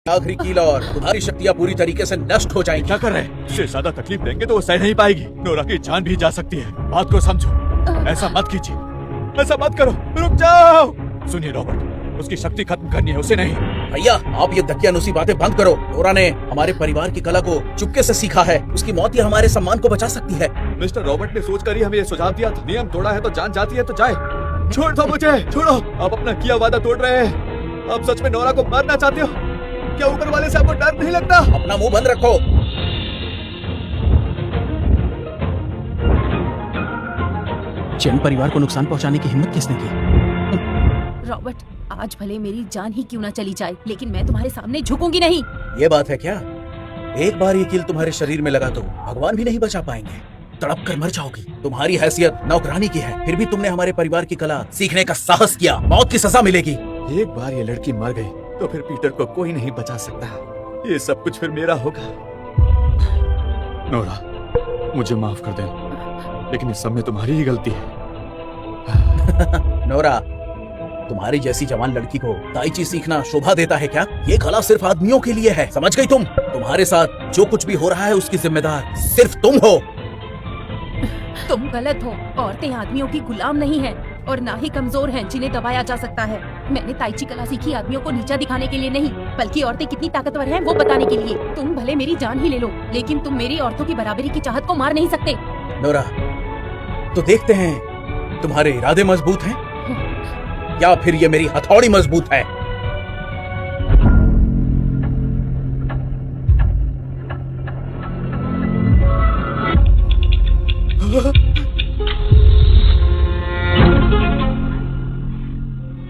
आखिरी कील और तुम्हारी शक्तियाँ पूरी तरीके से नष्ट हो जाएंगी। क्या कर रहे हैं? इससे ज्यादा तकलीफ देंगे तो वो सह नहीं पाएगी। नोरा की जान भी जा सकती है। बात को समझो। ऐसा मत कीजिए, ऐसा मत करो, रुक जाओ। सुनिए रॉबर्ट, उसकी शक्ति खत्म करनी है, उसे नहीं। भैया आप ये दकियानुसी बातें बंद करो। नोरा ने हमारे परिवार की कला को चुपके से सीखा है। उसकी मौत ही हमारे सम्मान को बचा सकती है। मिस्टर रॉबर्ट ने सोचकर ही हमें ये सुझाव दिया था। नियम तोड़ा है तो जान जाती है तो जाए। छोड़ दो मुझे, छोड़ो। आप अपना किया वादा तोड़ रहे हैं। आप सच में नोरा को मारना चाहते हो? क्या ऊपर वाले से आपको डर नहीं लगता? अपना मुंह बंद रखो। चैन परिवार को नुकसान पहुंचाने की हिम्मत किसने की? रॉबर्ट, आज भले मेरी जान ही क्यों ना चली जाए, लेकिन मैं तुम्हारे सामने झुकूंगी नहीं। ये बात है क्या? एक बार ये कील तुम्हारे शरीर में लगा तो भगवान भी नहीं बचा पाएंगे। तड़प कर मर जाओगी। तुम्हारी हैसियत नौकरानी की है, फिर भी तुमने हमारे परिवार की कला सीखने का साहस किया। मौत की सजा मिलेगी। एक बार ये लड़की मर गई तो फिर पीटर को कोई नहीं बचा सकता। ये सब कुछ फिर मेरा होगा। नोरा, मुझे माफ कर दे, लेकिन इस सब में तुम्हारी ही गलती है। नोरा, तुम्हारी जैसी जवान लड़की को ताइची सीखना शोभा देता है क्या? ये कला सिर्फ आदमियों के लिए है, समझ गई तुम? तुम्हारे साथ जो कुछ भी हो रहा है उसकी जिम्मेदार सिर्फ तुम हो। तुम गलत हो। औरतें आदमियों की गुलाम नहीं हैं और ना ही कमजोर हैं जिन्हें दबाया जा सकता है। मैंने ताइची कला सीखी आदमियों को नीचा दिखाने के लिए नहीं, बल्कि औरतें कितनी ताकतवर हैं वो बताने के लिए। तुम भले मेरी जान ही ले लो, लेकिन तुम मेरी औरतों की बराबरी की चाहत को मार नहीं सकते। नोरा, तो देखते हैं तुम्हारे इरादे मजबूत हैं या फिर ये मेरी हथौड़ी मजबूत है।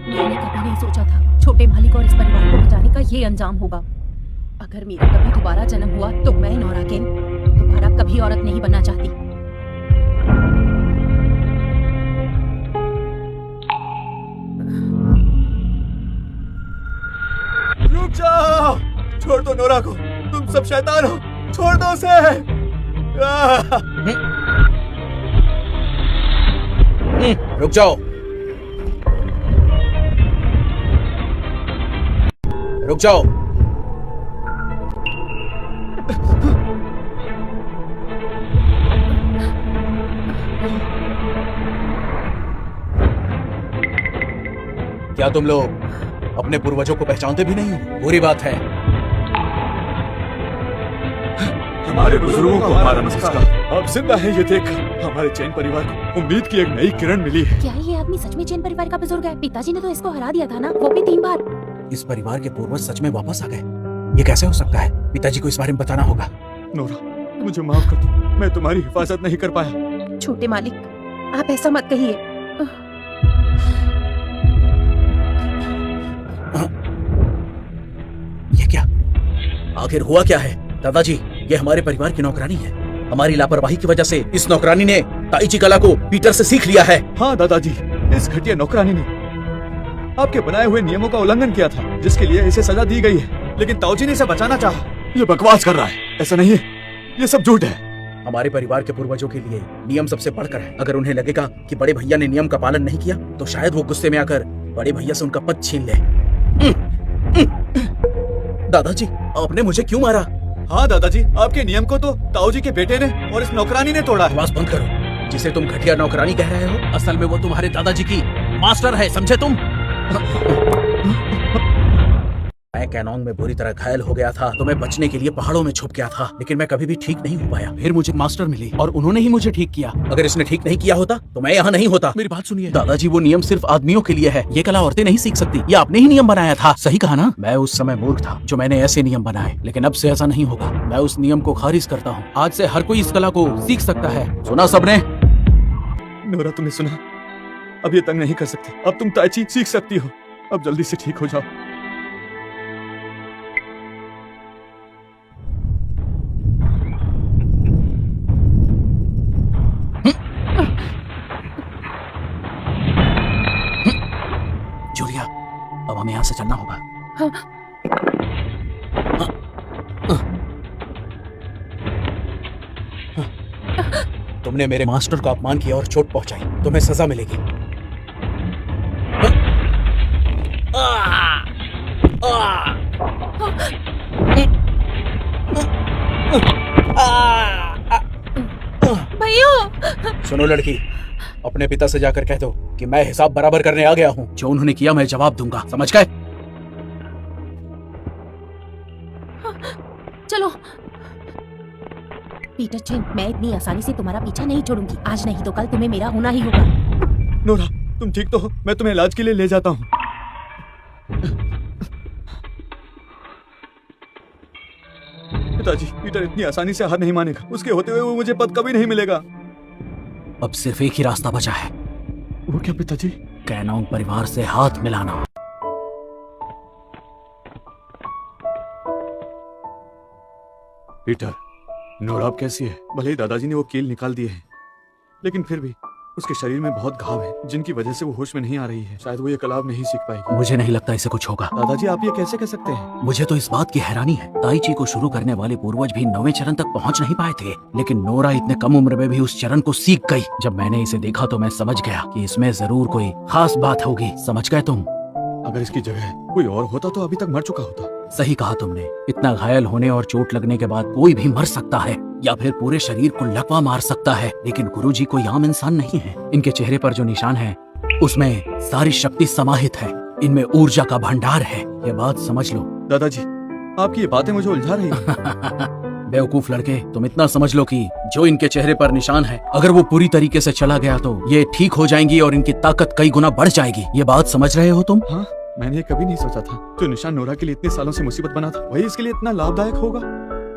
मैंने कभी नहीं सोचा था छोटे मालिक और इस परिवार को बचाने का ये अंजाम होगा। अगर मेरा कभी दोबारा जन्म हुआ तो मैं नोरा केन दोबारा कभी औरत नहीं बनना चाहती। रुक जाओ, छोड़ दो नोरा को। तुम सब शैतान हो, छोड़ दो उसे। रुक जाओ, रुक जाओ। क्या तुम लोग अपने पूर्वजों को पहचानते भी नहीं हो? बुरी बात है। हमारे बुजुर्गों को हमारा नमस्कार। आप जिंदा हैं ये देख हमारे चैन परिवार को उम्मीद की एक नई किरण मिली है। क्या ये आदमी सच में चैन परिवार का बुजुर्ग है? पिताजी ने तो इसको हरा दिया था ना, वो भी 3 बार। इस परिवार के पूर्वज सच में वापस आ गए। ये कैसे हो सकता है? पिताजी को इस बारे में बताना होगा। नोरा, मुझे माफ कर दो, मैं तुम्हारी हिफाजत नहीं कर पाया। छोटे मालिक, आप ऐसा मत कहिए। ये क्या? आखिर हुआ क्या है? दादाजी, ये हमारे परिवार की नौकरानी है। हमारी लापरवाही की वजह से इस नौकरानी ने ताइची कला को पीटर से सीख लिया है। हाँ दादाजी, इस घटिया नौकरानी ने आपके बनाए हुए नियमों का उल्लंघन किया था, जिसके लिए इसे सजा दी गई है। लेकिन ताऊजी ने इसे बचाना चाहा। ये बकवास कर रहा है, ऐसा नहीं है, ये सब झूठ है। हमारे परिवार के पूर्वजों के लिए नियम सबसे बढ़कर है। अगर उन्हें लगेगा कि बड़े भैया ने नियम का पालन नहीं किया तो शायद वो गुस्से में आकर बड़े भैया से उनका पद छीन ले। दादाजी, आपने मुझे क्यों मारा? हाँ दादाजी, आपके नियम को तो ताऊजी के बेटे ने और इस नौकरानी ने तोड़ा है। बकवास बंद करो। जिसे तुम घटिया नौकरानी कह रहे हो, असल में वो तुम्हारे दादाजी की मास्टर है, समझे तुम? मैं कैनोंग में बुरी तरह घायल हो गया था तो मैं बचने के लिए पहाड़ों में छुप गया था, लेकिन मैं कभी भी ठीक नहीं हो पाया। फिर मुझे मास्टर मिली और उन्होंने ही मुझे ठीक किया। अगर इसने ठीक नहीं किया होता तो मैं यहाँ नहीं होता। मेरी बात सुनिए दादाजी, वो नियम सिर्फ आदमियों के लिए है। ये कला औरतें नहीं सीख सकती। ये आपने ही नियम बनाया था। सही कहा ना? मैं उस समय मूर्ख था जो मैंने ऐसे नियम बनाए, लेकिन अब से ऐसा नहीं होगा। मैं उस नियम को खारिज करता हूँ। आज से हर कोई इस कला को सीख सकता है। सुना सबने? नोरा, तुमने सुना? अब ये तंग नहीं कर सकते। अब तुम ताइची सीख सकती हो। अब जल्दी से ठीक हो जाओ। जूलिया, अब हमें यहाँ से चलना होगा। तुमने मेरे मास्टर को अपमान किया और चोट पहुंचाई, तुम्हें सजा मिलेगी। भैया सुनो लड़की, अपने पिता से जाकर कह दो कि मैं हिसाब बराबर करने आ गया हूँ। जो उन्होंने किया मैं जवाब दूंगा, समझ गए? चलो। पीटर चेन, मैं इतनी आसानी से तुम्हारा पीछा नहीं छोड़ूंगी। आज नहीं तो कल तुम्हें मेरा होना ही होगा। नोरा, तुम ठीक तो हो? मैं तुम्हें इलाज के लिए ले जाता हूँ। पिताजी, पीटर इतनी आसानी से हार नहीं मानेगा। उसके होते हुए वो मुझे पद कभी नहीं मिलेगा। अब सिर्फ एक ही रास्ता बचा है। वो क्या पिताजी? कैनोंग परिवार से हाथ मिलाना। पीटर, नोरा अब कैसी है? भले ही दादाजी ने वो कील निकाल दिए हैं, लेकिन फिर भी उसके शरीर में बहुत घाव है जिनकी वजह से वो होश में नहीं आ रही है। शायद वो ये कलाव नहीं सीख पाएगी। मुझे नहीं लगता इसे कुछ होगा। दादाजी, आप ये कैसे कह सकते हैं? मुझे तो इस बात की हैरानी है, ताई ची को शुरू करने वाले पूर्वज भी 9वें चरण तक पहुंच नहीं पाए थे, लेकिन नोरा इतने कम उम्र में भी उस चरण को सीख गई। जब मैंने इसे देखा तो मैं समझ गया कि इसमें जरूर कोई खास बात होगी। समझ गए तुम? अगर इसकी जगह कोई और होता तो अभी तक मर चुका होता। सही कहा तुमने। इतना घायल होने और चोट लगने के बाद कोई भी मर सकता है या फिर पूरे शरीर को लकवा मार सकता है, लेकिन गुरुजी कोई आम इंसान नहीं है। इनके चेहरे पर जो निशान है उसमें सारी शक्ति समाहित है, इनमें ऊर्जा का भंडार है। ये बात समझ लो। दादाजी, आपकी ये बातें मुझे उलझा रही हैं। बेवकूफ लड़के, तुम इतना समझ लो कि जो इनके चेहरे पर निशान है, अगर वो पूरी तरीके से चला गया तो ये ठीक हो जाएंगी और इनकी ताकत कई गुना बढ़ जाएगी। ये बात समझ रहे हो तुम? हाँ, मैंने ये कभी नहीं सोचा था। जो निशान नोरा के लिए इतने सालों से मुसीबत बना था, वही इसके लिए इतना लाभदायक होगा।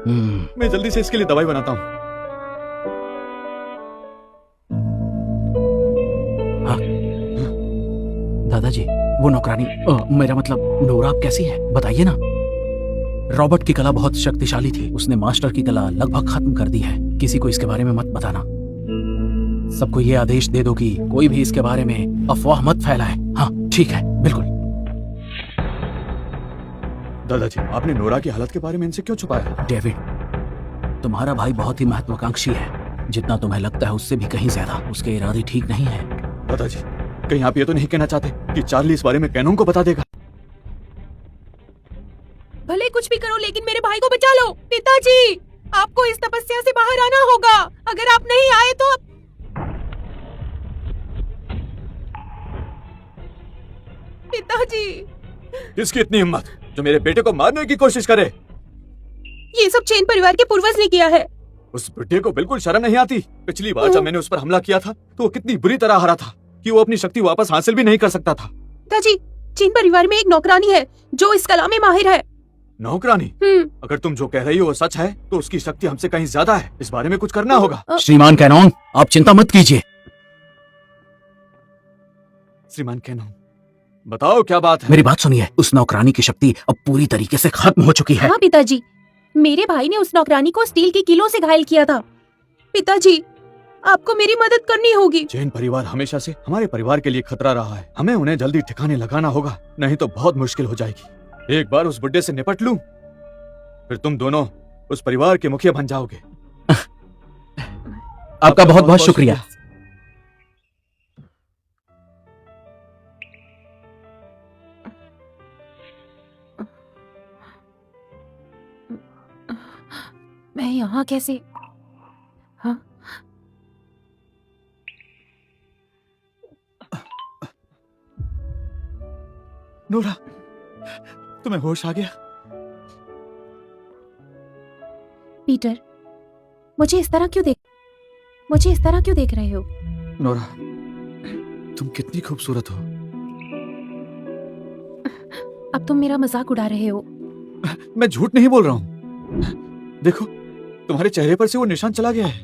मैं जल्दी से इसके लिए दवाई बनाता हूँ। हाँ। दादाजी, वो नौकरानी, मेरा मतलब नोरा अब कैसी है बताइए ना। रॉबर्ट की कला बहुत शक्तिशाली थी, उसने मास्टर की कला लगभग खत्म कर दी है। किसी को इसके बारे में मत बताना। सबको ये आदेश दे दो कि कोई भी इसके बारे में अफवाह मत फैलाए। हाँ ठीक है, बिल्कुल। दादाजी, आपने नोरा की हालत के बारे में इनसे क्यों छुपाया? डेविड, तुम्हारा भाई बहुत ही महत्वाकांक्षी है। जितना तुम्हें लगता है उससे भी कहीं ज्यादा। उसके इरादे ठीक नहीं है। दादाजी, कहीं आप ये तो नहीं कहना चाहते कि चार्ली इस बारे में कैनोंग को बता देगा? भले कुछ भी करो लेकिन मेरे भाई को बचा लो। पिताजी, आपको इस तपस्या से बाहर आना होगा। अगर आप नहीं आए तो पिताजी। किसकी इतनी हिम्मत जो मेरे बेटे को मारने की कोशिश करे? ये सब चेन परिवार के पूर्वज ने किया है। उस बुढ़े को बिल्कुल शर्म नहीं आती। पिछली बार जब मैंने उस पर हमला किया था तो वो कितनी बुरी तरह हारा था कि वो अपनी शक्ति वापस हासिल भी नहीं कर सकता था। पिताजी, चेन परिवार में एक नौकरानी है जो इस कला में माहिर है। नौकरानी? अगर तुम जो कह रही हो वो सच है तो उसकी शक्ति हमसे कहीं ज्यादा है। इस बारे में कुछ करना होगा। श्रीमान कैनोंग, आप चिंता मत कीजिए। श्रीमान कैनोंग, बताओ क्या बात है? मेरी बात सुनिए। उस नौकरानी की शक्ति अब पूरी तरीके से खत्म हो चुकी है। हाँ पिताजी, मेरे भाई ने उस नौकरानी को स्टील की कीलों से घायल किया था। पिताजी, आपको मेरी मदद करनी होगी। जैन परिवार हमेशा से हमारे परिवार के लिए खतरा रहा है। हमें उन्हें जल्दी ठिकाने लगाना होगा, नहीं तो बहुत मुश्किल हो जाएगी। एक बार उस बुड्ढे से निपट लूं, फिर तुम दोनों उस परिवार के मुखिया बन जाओगे। आपका बहुत बहुत शुक्रिया। मैं यहाँ कैसे? हाँ? नोरा, तुम्हें होश आ गया? पीटर, मुझे इस तरह क्यों देख रहे हो? नोरा, तुम कितनी खूबसूरत हो। अब तुम मेरा मजाक उड़ा रहे हो। मैं झूठ नहीं बोल रहा हूँ। देखो, तुम्हारे चेहरे पर से वो निशान चला गया है।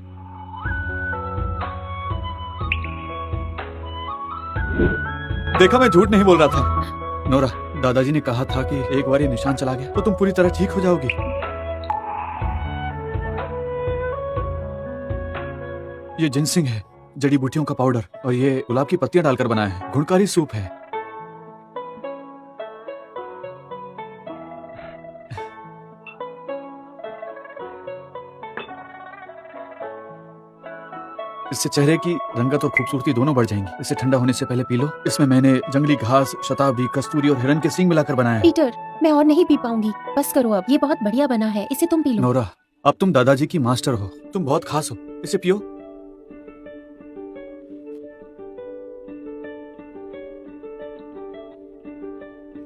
देखा, मैं झूठ नहीं बोल रहा था। नोरा, दादाजी ने कहा था कि एक बार ये निशान चला गया तो तुम पूरी तरह ठीक हो जाओगी। ये जिनसिंग है, जड़ी बूटियों का पाउडर, और ये गुलाब की पत्तियां डालकर बनाया है। गुणकारी सूप है। इससे चेहरे की रंगत और खूबसूरती दोनों बढ़ जाएंगी। इसे ठंडा होने से पहले पी लो। इसमें मैंने जंगली घास, शताब्दी, कस्तूरी और हिरन के सींग मिलाकर बनाया है। पीटर, मैं और नहीं पी पाऊंगी। बस करो अब, ये बहुत बढ़िया बना है, इसे तुम पी लो। नोरा, अब तुम दादाजी की मास्टर हो, तुम बहुत खास हो, इसे पियो।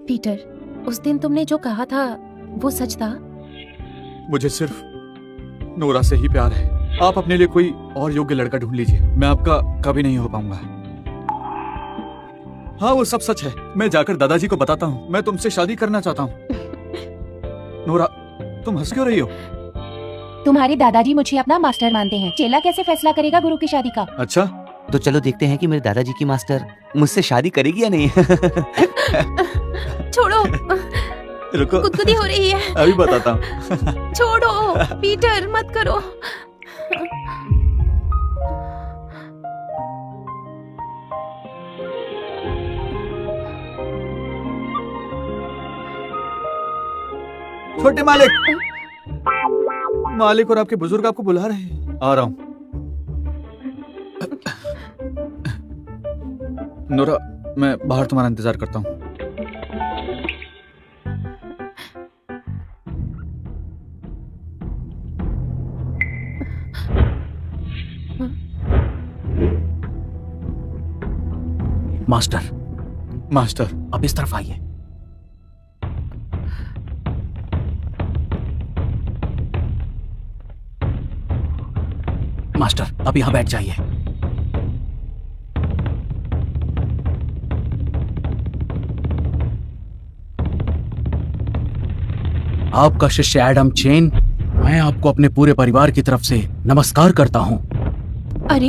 पीटर, उस दिन तुमने जो कहा था वो सच था? मुझे सिर्फ नोरा से ही प्यार है। आप अपने लिए कोई और योग्य लड़का ढूंढ लीजिए, मैं आपका कभी नहीं हो पाऊंगा। हाँ, वो सब सच है। मैं जाकर दादाजी को बताता हूँ, मैं तुमसे शादी करना चाहता हूँ। नोरा, तुम हंस क्यों रही हो? तुम्हारे दादाजी मुझे अपना मास्टर मानते हैं। चेला कैसे फैसला करेगा गुरु की शादी का? अच्छा, तो चलो देखते हैं कि मेरे दादाजी की मास्टर मुझसे शादी करेगी या नहीं। छोड़ो, रुको, गुदगुदी हो रही है। अभी बताता हूँ। छोड़ो पीटर, मत करो। छोटे मालिक, मालिक और आपके बुजुर्ग आपको बुला रहे हैं। आ रहा हूँ। नोरा, मैं बाहर तुम्हारा इंतजार करता हूँ। मास्टर, मास्टर, अब इस तरफ आइए। मास्टर, अब यहां बैठ जाइए। आपका शिष्य एडम चेन, मैं आपको अपने पूरे परिवार की तरफ से नमस्कार करता हूं। अरे,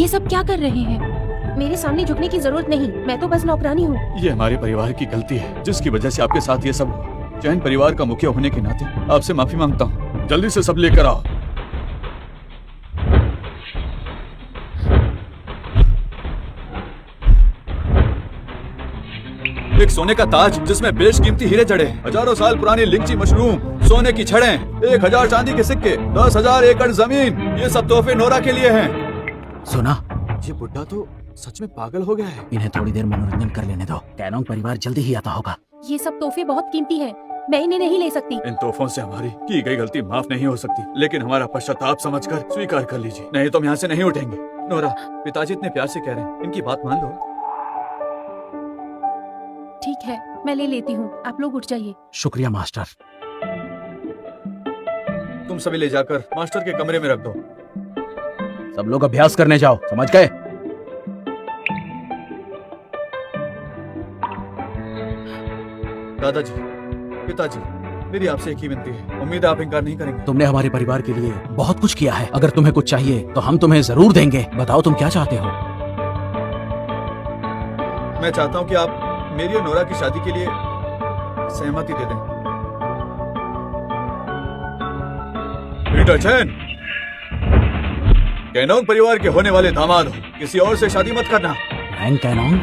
ये सब क्या कर रहे हैं? मेरे सामने झुकने की जरूरत नहीं, मैं तो बस नौकरानी हूँ। ये हमारे परिवार की गलती है, जिसकी वजह से आपके साथ ये सब हुआ। चैन परिवार का मुखिया होने के नाते आपसे माफी मांगता हूँ। जल्दी से सब लेकर आओ। एक सोने का ताज जिसमें बेशकीमती हीरे जड़े हैं, हजारों साल पुरानी लिंची मशरूम, सोने की छड़ें, 1000 चांदी के सिक्के, 10,000 एकड़ जमीन, ये सब तोहफे नोरा के लिए हैं। सुना, ये बुड्ढा तो सच में पागल हो गया है। इन्हें थोड़ी देर मनोरंजन कर लेने दो। कैनोंग परिवार जल्दी ही आता होगा। ये सब तोहफे बहुत कीमती हैं, मैं इन्हें नहीं ले सकती। इन तोहफों से हमारी की गई गलती माफ नहीं हो सकती, लेकिन हमारा पश्चाताप समझकर स्वीकार कर लीजिए, नहीं तो हम यहाँ से नहीं उठेंगे। नोरा, पिताजी इतने प्यार से कह रहे हैं, इनकी बात मान लो। ठीक है, मैं ले लेती हूँ, आप लोग उठ जाइए। शुक्रिया मास्टर। तुम सभी ले जाकर मास्टर के कमरे में रख दो। सब लोग अभ्यास करने जाओ, समझ गए? दादाजी, पिताजी, मेरी आपसे एक ही विनती है, उम्मीद है आप इनकार नहीं करेंगे। तुमने हमारे परिवार के लिए बहुत कुछ किया है। अगर तुम्हें कुछ चाहिए तो हम तुम्हें जरूर देंगे। बताओ तुम क्या चाहते हो? मैं चाहता हूँ कि आप मेरी और नोरा की शादी के लिए सहमति दे दें। पीटर चैन, कैनोंग परिवार के होने वाले दामाद हो, किसी और से शादी मत करना। रैंग कैनोंग,